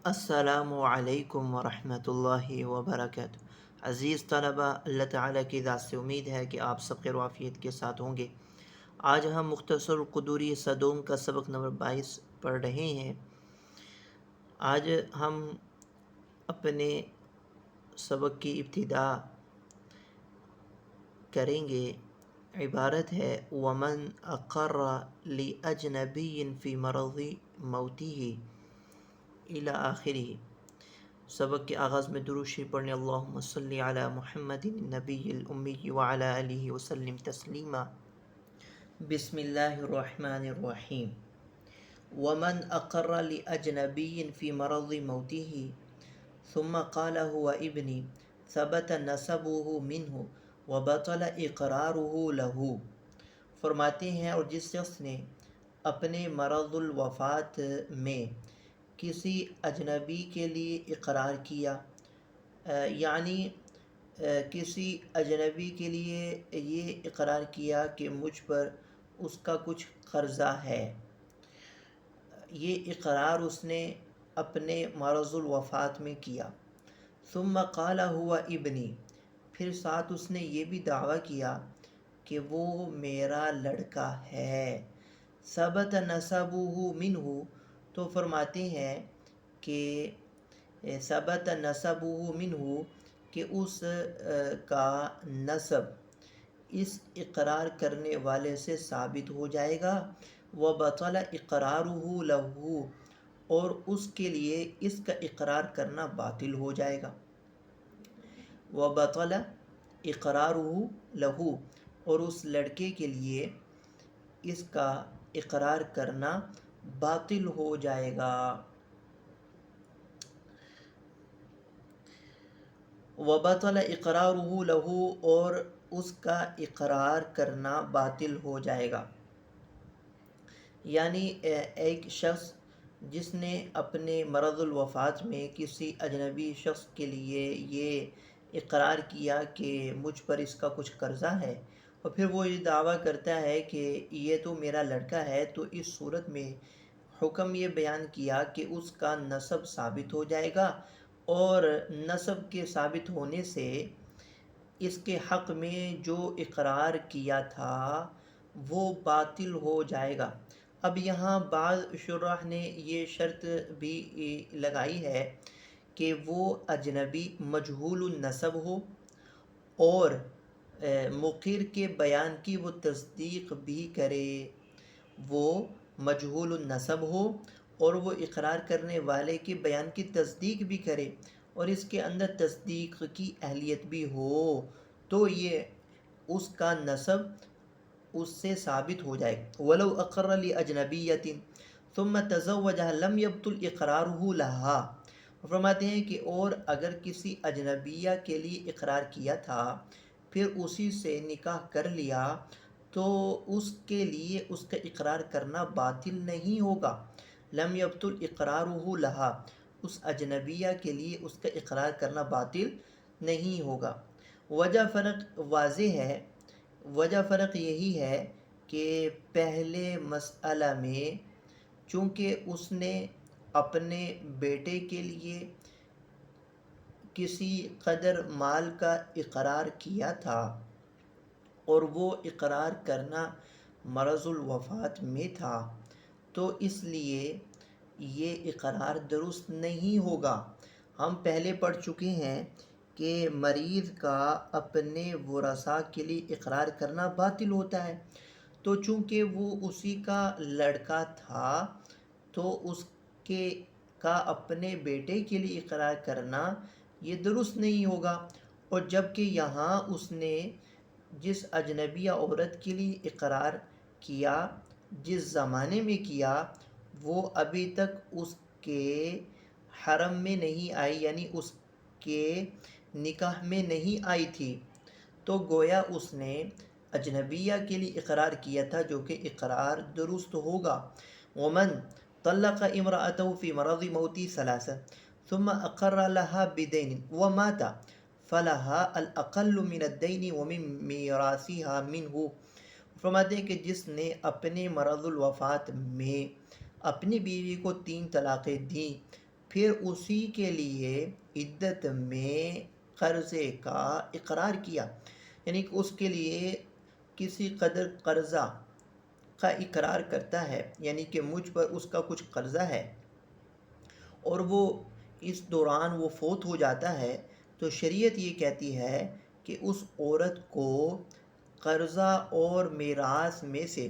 السلام علیکم ورحمۃ اللہ وبرکاتہ۔ عزیز طلبہ، اللہ تعالیٰ کی ذات سے امید ہے کہ آپ سب خیر و عافیت کے ساتھ ہوں گے۔ آج ہم مختصر قدوری صدوم کا سبق نمبر 22 پڑھ رہے ہیں۔ آج ہم اپنے سبق کی ابتدا کریں گے۔ عبارت ہے وَمَنْ أَقَرَّ لِأَجْنَبِيٍّ فِي مَرَضِ مَوْتِهِ إِلَى آخِرِهِ۔ سبق کے آغاز میں درود شریف پڑھنے اللہم صلی علی محمد النبی الامی وعلی آلہ وسلم تسلیما۔ بسم اللہ الرحمن الرحیم۔ ومن اقر لأجنبی فی مرض موته ثم قال هو ابنی ثبت نسبه منه وبطل اقراره له۔ فرماتے ہیں اور جس شخص نے اپنے مرض الوفات میں کسی اجنبی کے لیے اقرار کیا، یعنی کسی اجنبی کے لیے یہ اقرار کیا کہ مجھ پر اس کا کچھ قرضہ ہے، یہ اقرار اس نے اپنے مرض الوفات میں کیا۔ ثم قال هو ابنی، پھر ساتھ اس نے یہ بھی دعویٰ کیا کہ وہ میرا لڑکا ہے۔ ثبت نسبه منه، تو فرماتے ہیں کہ ثبت نسبه منه کہ اس کا نسب اس اقرار کرنے والے سے ثابت ہو جائے گا۔ وبطل اقراره له، اور اس کے لیے اس کا اقرار کرنا باطل ہو جائے گا۔ وبطل اقراره له، اور اس لڑکے کے لیے اس کا اقرار کرنا باطل ہو جائے گا۔ وبطل اقراره له، اور اس کا اقرار کرنا باطل ہو جائے گا۔ یعنی ایک شخص جس نے اپنے مرض الوفات میں کسی اجنبی شخص کے لیے یہ اقرار کیا کہ مجھ پر اس کا کچھ قرضہ ہے، اور پھر وہ یہ دعویٰ کرتا ہے کہ یہ تو میرا لڑکا ہے، تو اس صورت میں حکم یہ بیان کیا کہ اس کا نسب ثابت ہو جائے گا، اور نسب کے ثابت ہونے سے اس کے حق میں جو اقرار کیا تھا وہ باطل ہو جائے گا۔ اب یہاں بعض شراح نے یہ شرط بھی لگائی ہے کہ وہ اجنبی مجہول النسب ہو، اور مقر کے بیان کی وہ تصدیق بھی کرے۔ وہ مجہول النسب ہو اور وہ اقرار کرنے والے کے بیان کی تصدیق بھی کرے، اور اس کے اندر تصدیق کی اہلیت بھی ہو، تو یہ اس کا نسب اس سے ثابت ہو جائے۔ وَلَوْ أَقَرَّ لِأَجْنَبِيَّةٍ ثُمَّ تَزَوَّجَهَا لَمْ يَبْطُلْ إِقْرَارُهُ لَهَا۔ فرماتے ہیں کہ اور اگر کسی اجنبیہ کے لیے اقرار کیا تھا پھر اسی سے نکاح کر لیا، تو اس کے لیے اس کا اقرار کرنا باطل نہیں ہوگا۔ لم يبطل اقراره لها، اس اجنبیہ کے لیے اس کا اقرار کرنا باطل نہیں ہوگا۔ وجہ فرق واضح ہے، وجہ فرق یہی ہے کہ پہلے مسئلہ میں چونکہ اس نے اپنے بیٹے کے لیے کسی قدر مال کا اقرار کیا تھا، اور وہ اقرار کرنا مرض الوفات میں تھا، تو اس لیے یہ اقرار درست نہیں ہوگا۔ ہم پہلے پڑھ چکے ہیں کہ مریض کا اپنے ورثاء کے لیے اقرار کرنا باطل ہوتا ہے، تو چونکہ وہ اسی کا لڑکا تھا تو اس کے کا اپنے بیٹے کے لیے اقرار کرنا یہ درست نہیں ہوگا۔ اور جبکہ یہاں اس نے جس اجنبیہ عورت کے لیے اقرار کیا، جس زمانے میں کیا، وہ ابھی تک اس کے حرم میں نہیں آئی، یعنی اس کے نکاح میں نہیں آئی تھی، تو گویا اس نے اجنبیہ کے لیے اقرار کیا تھا، جو کہ اقرار درست ہوگا۔ ومن طلق امرأته في مرض موت ثلاثة ثم اقر لها بدين ومات فلها الاقل من الدين ومن میراثها منه۔ فرماتے ہیں کہ جس نے اپنے مرض الوفات میں اپنی بیوی کو 3 طلاقیں دیں، پھر اسی کے لیے عدت میں قرضے کا اقرار کیا، یعنی کہ اس کے لیے کسی قدر قرضہ کا اقرار کرتا ہے، یعنی کہ مجھ پر اس کا کچھ قرضہ ہے اور وہ اس دوران وہ فوت ہو جاتا ہے، تو شریعت یہ کہتی ہے کہ اس عورت کو قرضہ اور میراث میں سے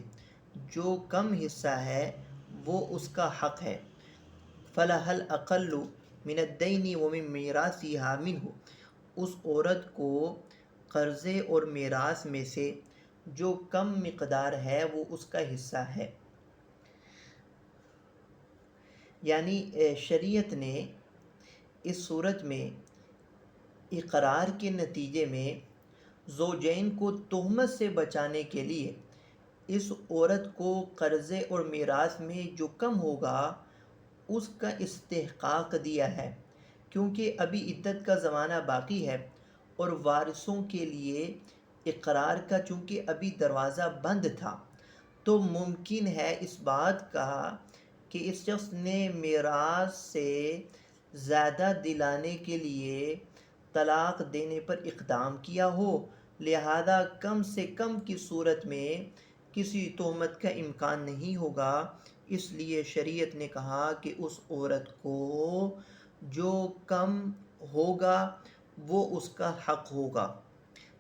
جو کم حصہ ہے وہ اس کا حق ہے۔ فَلَهَا الْأَقَلُّ مِنَ الدَّيْنِ وَمِن مِيرَاثِهَا مِنْهُ، اس عورت کو قرضے اور میراث میں سے جو کم مقدار ہے وہ اس کا حصہ ہے۔ یعنی شریعت نے اس صورت میں اقرار کے نتیجے میں زوجین کو تہمت سے بچانے کے لیے اس عورت کو قرضے اور میراث میں جو کم ہوگا اس کا استحقاق دیا ہے، کیونکہ ابھی عدت کا زمانہ باقی ہے اور وارثوں کے لیے اقرار کا چونکہ ابھی دروازہ بند تھا، تو ممکن ہے اس بات کا کہ اس شخص نے میراث سے زیادہ دلانے کے لیے طلاق دینے پر اقدام کیا ہو، لہذا کم سے کم کی صورت میں کسی تہمت کا امکان نہیں ہوگا، اس لیے شریعت نے کہا کہ اس عورت کو جو کم ہوگا وہ اس کا حق ہوگا،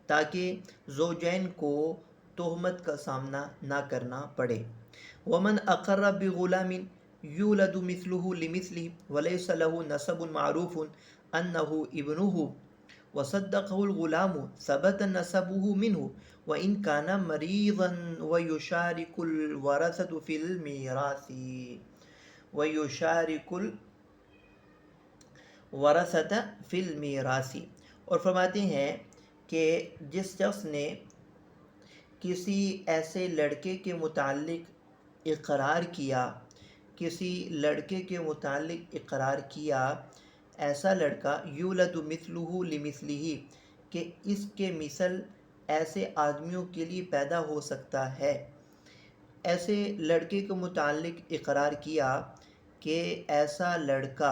تاکہ زوجین کو تہمت کا سامنا نہ کرنا پڑے۔ ومن اقر بغلام یولد مثلہ لمثلہ ولیس لہ نسب معروف انہ ابنہ وصدقہ الغلام ثبت نسبہ منہ وإن كان مريضا ويشارك الورثة في الميراث ويشارك الورثة في الميراث، اور فرماتے ہیں کہ جس شخص نے کسی ایسے لڑکے کے متعلق اقرار کیا، کسی لڑکے کے متعلق اقرار کیا، ایسا لڑکا یولد مثلہ لمثلہ کہ اس کے مثل ایسے آدمیوں کے لیے پیدا ہو سکتا ہے، ایسے لڑکے کے متعلق اقرار کیا کہ ایسا لڑکا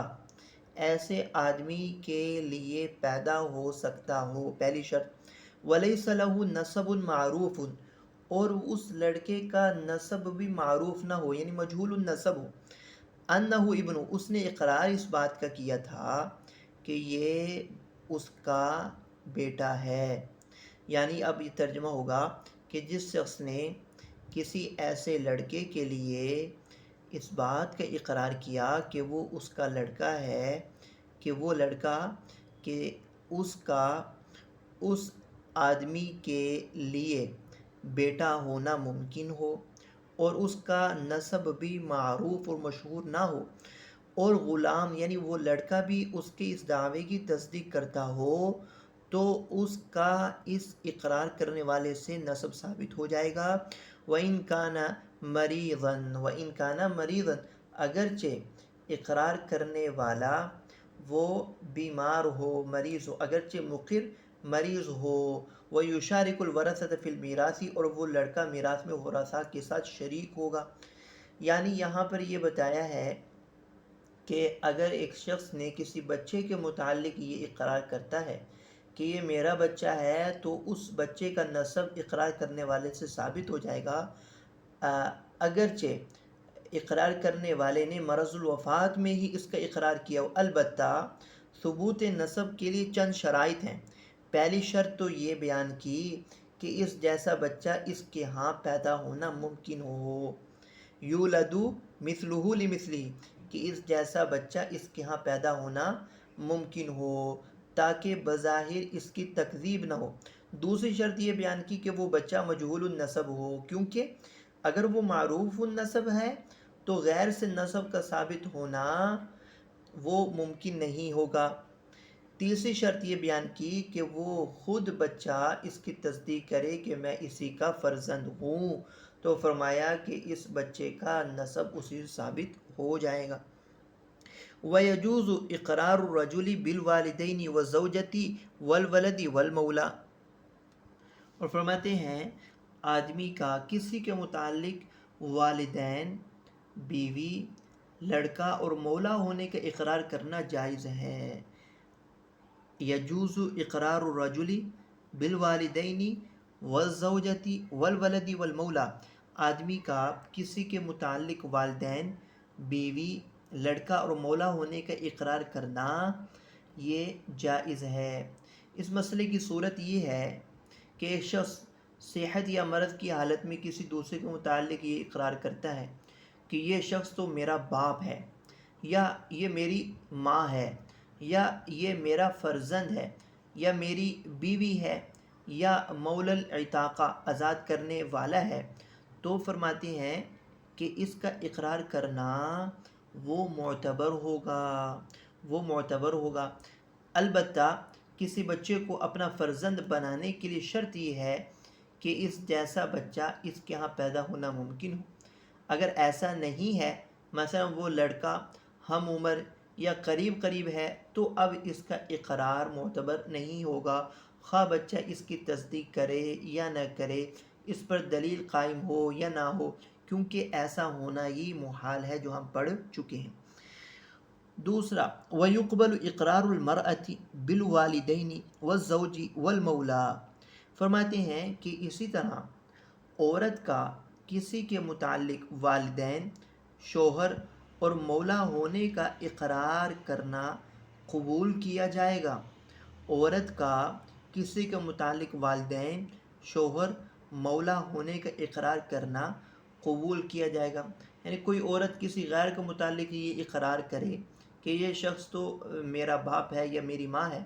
ایسے آدمی کے لیے پیدا ہو سکتا ہو، پہلی شرط۔ وَلَيْسَ لَهُ نَسَبٌ مَعْرُوفٌ، اور اس لڑکے کا نسب بھی معروف نہ ہو، یعنی مجہول النسب ہو۔ انہ ابن، اس نے اقرار اس بات کا کیا تھا کہ یہ اس کا بیٹا ہے، یعنی اب یہ ترجمہ ہوگا کہ جس شخص نے کسی ایسے لڑکے کے لیے اس بات کا اقرار کیا کہ وہ اس کا لڑکا ہے، کہ وہ لڑکا کہ اس کا اس آدمی کے لیے بیٹا ہونا ممکن ہو اور اس کا نسب بھی معروف اور مشہور نہ ہو، اور غلام یعنی وہ لڑکا بھی اس کے اس دعوے کی تصدیق کرتا ہو، تو اس کا اس اقرار کرنے والے سے نسب ثابت ہو جائے گا۔ وَإِن كَانَ مَرِيضًا، وَإِن كَانَ مَرِيضًا، اگرچہ اقرار کرنے والا وہ بیمار ہو، مریض ہو، اگرچہ مقر مریض ہو، وَيُشَارِكُ الْوَرَثَةَ فِي الْمِيرَاثِ، اور وہ لڑکا میراث میں ورثاء کے ساتھ شریک ہوگا۔ یعنی یہاں پر یہ بتایا ہے کہ اگر ایک شخص نے کسی بچے کے متعلق یہ اقرار کرتا ہے کہ یہ میرا بچہ ہے، تو اس بچے کا نسب اقرار کرنے والے سے ثابت ہو جائے گا، اگرچہ اقرار کرنے والے نے مرض الوفات میں ہی اس کا اقرار کیا ہو۔ البتہ ثبوت نسب کے لیے چند شرائط ہیں۔ پہلی شرط تو یہ بیان کی کہ اس جیسا بچہ اس کے ہاں پیدا ہونا ممکن ہو، یولد مثلہ لمثلہ، کہ اس جیسا بچہ اس کے ہاں پیدا ہونا ممکن ہو، تاکہ بظاہر اس کی تکذیب نہ ہو۔ دوسری شرط یہ بیان کی کہ وہ بچہ مجہول النسب ہو، کیونکہ اگر وہ معروف النسب ہے تو غیر سے نسب کا ثابت ہونا وہ ممکن نہیں ہوگا۔ تیسری شرط یہ بیان کی کہ وہ خود بچہ اس کی تصدیق کرے کہ میں اسی کا فرزند ہوں، تو فرمایا کہ اس بچے کا نسب اسی سے ثابت ہو جائے گا۔ وَيَجُوزُ إِقْرَارُ الرَّجُلِ بِالْوَالِدَيْنِ وَالزَّوْجَةِ وَالْوَلَدِ وَالْمَوْلَى، اور فرماتے ہیں آدمی کا کسی کے متعلق والدین، بیوی، لڑکا اور مولا ہونے کا اقرار کرنا جائز ہے۔ یجوز اقرار الرجل بالوالدین والزوجۃ والولد والمولا، آدمی کا کسی کے متعلق والدین، بیوی، لڑکا اور مولا ہونے کا اقرار کرنا یہ جائز ہے۔ اس مسئلے کی صورت یہ ہے کہ ایک شخص صحت یا مرض کی حالت میں کسی دوسرے کے متعلق یہ اقرار کرتا ہے کہ یہ شخص تو میرا باپ ہے، یا یہ میری ماں ہے، یا یہ میرا فرزند ہے، یا میری بیوی ہے، یا مولا العتاقہ آزاد کرنے والا ہے، تو فرماتے ہیں کہ اس کا اقرار کرنا وہ معتبر ہوگا۔ البتہ کسی بچے کو اپنا فرزند بنانے کے لیے شرط یہ ہے کہ اس جیسا بچہ اس کے ہاں پیدا ہونا ممکن ہو۔ اگر ایسا نہیں ہے، مثلا وہ لڑکا ہم عمر یا قریب ہے، تو اب اس کا اقرار معتبر نہیں ہوگا، خواہ بچہ اس کی تصدیق کرے یا نہ کرے، اس پر دلیل قائم ہو یا نہ ہو، کیونکہ ایسا ہونا ہی محال ہے جو ہم پڑھ چکے ہیں۔ دوسرا، وَيُقْبَلُ إِقْرَارُ الْمَرْأَةِ بِالْوَالِدَيْنِ وَالزَّوْجِ وَالْمَوْلَى، فرماتے ہیں کہ اسی طرح عورت کا کسی کے متعلق والدین، شوہر اور مولا ہونے کا اقرار کرنا قبول کیا جائے گا۔ عورت کا کسی کے متعلق والدین، شوہر، مولا ہونے کا اقرار کرنا قبول کیا جائے گا۔ یعنی کوئی عورت کسی غیر کے متعلق یہ اقرار کرے کہ یہ شخص تو میرا باپ ہے، یا میری ماں ہے،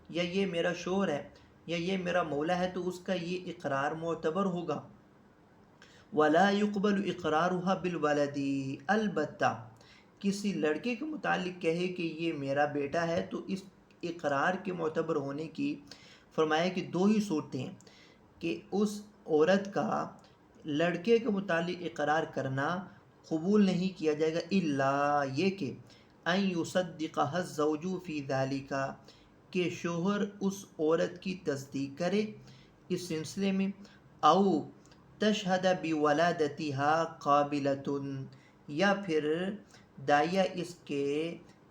یا یہ میرا شوہر ہے، یا یہ میرا مولا ہے، تو اس کا یہ اقرار معتبر ہوگا۔ وَلَا يُقْبَلُ إِقْرَارُهَا بِالْوَلَدِ، البتہ کسی لڑکے کے متعلق کہے کہ یہ میرا بیٹا ہے، تو اس اقرار کے معتبر ہونے کی فرمایا کہ دو ہی صورتیں ہیں کہ اس عورت کا لڑکے کے متعلق اقرار کرنا قبول نہیں کیا جائے گا، الا یہ کہ ان یصدقها الزوج فی ذلک، کہ شوہر اس عورت کی تصدیق کرے اس سلسلے میں، او تشہد بولادتها قابلۃ، یا پھر دائیا اس کے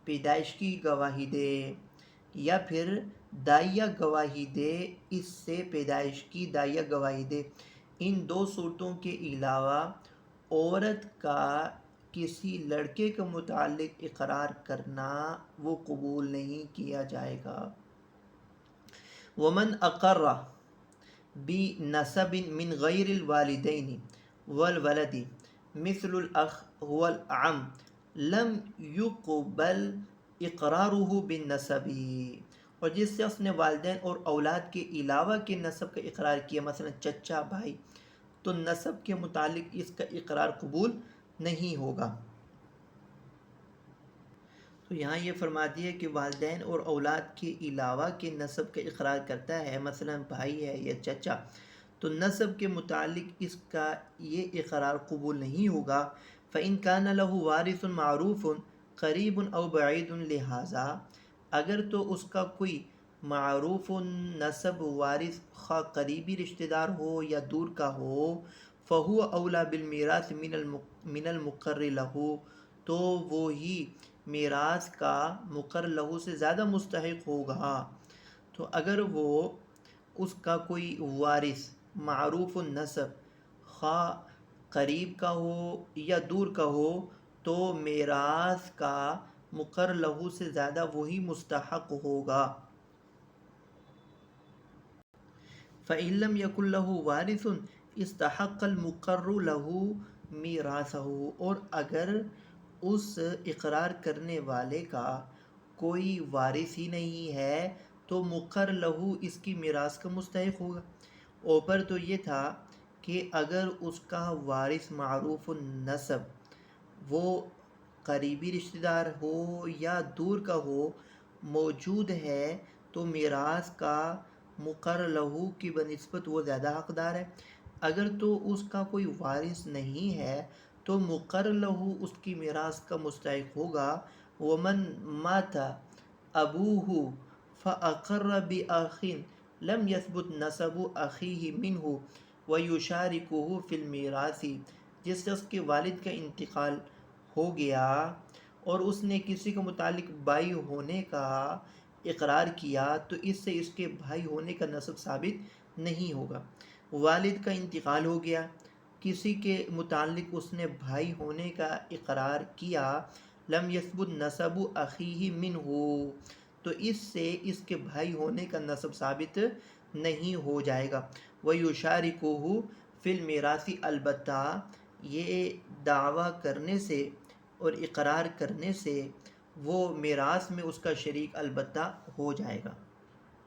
پیدائش کی گواہی دے، یا پھر دائیا گواہی دے، اس سے پیدائش کی دائیا گواہی دے۔ ان دو صورتوں کے علاوہ عورت کا کسی لڑکے کے متعلق اقرار کرنا وہ قبول نہیں کیا جائے گا۔ ومن اقر بنسب من غیر الوالدین والولد مثل الاخ والعم لم يقبل اقرارہ بالنسب، اور جس شخص نے والدین اور اولاد کے علاوہ کے نسب کا اقرار کیا، مثلا چچا، بھائی، تو نسب کے متعلق اس کا اقرار قبول نہیں ہوگا۔ تو یہاں یہ فرما دیا کہ والدین اور اولاد کے علاوہ کے نسب کا اقرار کرتا ہے، مثلا بھائی ہے یا چچا، تو نسب کے متعلق اس کا یہ اقرار قبول نہیں ہوگا۔ فإن كان له وارث معروف قریب او بعید، لہذا اگر تو اس کا کوئی معروف نسب وارث خواہ قریبی رشتہ دار ہو یا دور کا ہو، فہو اولی بالمیراث من المقر لہ، تو وہی میراث کا مقر لہو سے زیادہ مستحق ہوگا۔ تو اگر وہ اس کا کوئی وارث معروف النسب خواہ قریب کا ہو یا دور کا ہو، تو میراث کا مقر لہو سے زیادہ وہی مستحق ہوگا۔ فإن لم يكن له وارث استحق المقر له میراثه، اور اگر اس اقرار کرنے والے کا کوئی وارث ہی نہیں ہے تو مقر لہو اس کی میراث کا مستحق ہوگا۔ اوپر تو یہ تھا کہ اگر اس کا وارث معروف النسب وہ قریبی رشتہ دار ہو یا دور کا ہو موجود ہے، تو میراث کا مقر لہو کی بنسبت وہ زیادہ حقدار ہے۔ اگر تو اس کا کوئی وارث نہیں ہے تو مقر لہو اس کی میراث کا مستحق ہوگا۔ ومن مات ابوہ فاقر بأخ لم يثبت نسب اخیہ منہ ویشارکہ فی المیراث، جس شخص کے والد کا انتقال ہو گیا اور اس نے کسی کے متعلق بھائی ہونے کا اقرار کیا تو اس سے اس کے بھائی ہونے کا نسب ثابت نہیں ہوگا۔ والد کا انتقال ہو گیا، کسی کے متعلق اس نے بھائی ہونے کا اقرار کیا، لم یثبت نسب اخیہ منہ، تو اس سے اس کے بھائی ہونے کا نسب ثابت نہیں ہو جائے گا۔ وَيُشَارِكُهُ فِي الْمِيرَاثِ، البتہ یہ دعویٰ کرنے سے اور اقرار کرنے سے وہ میراث میں اس کا شریک البتہ ہو جائے گا۔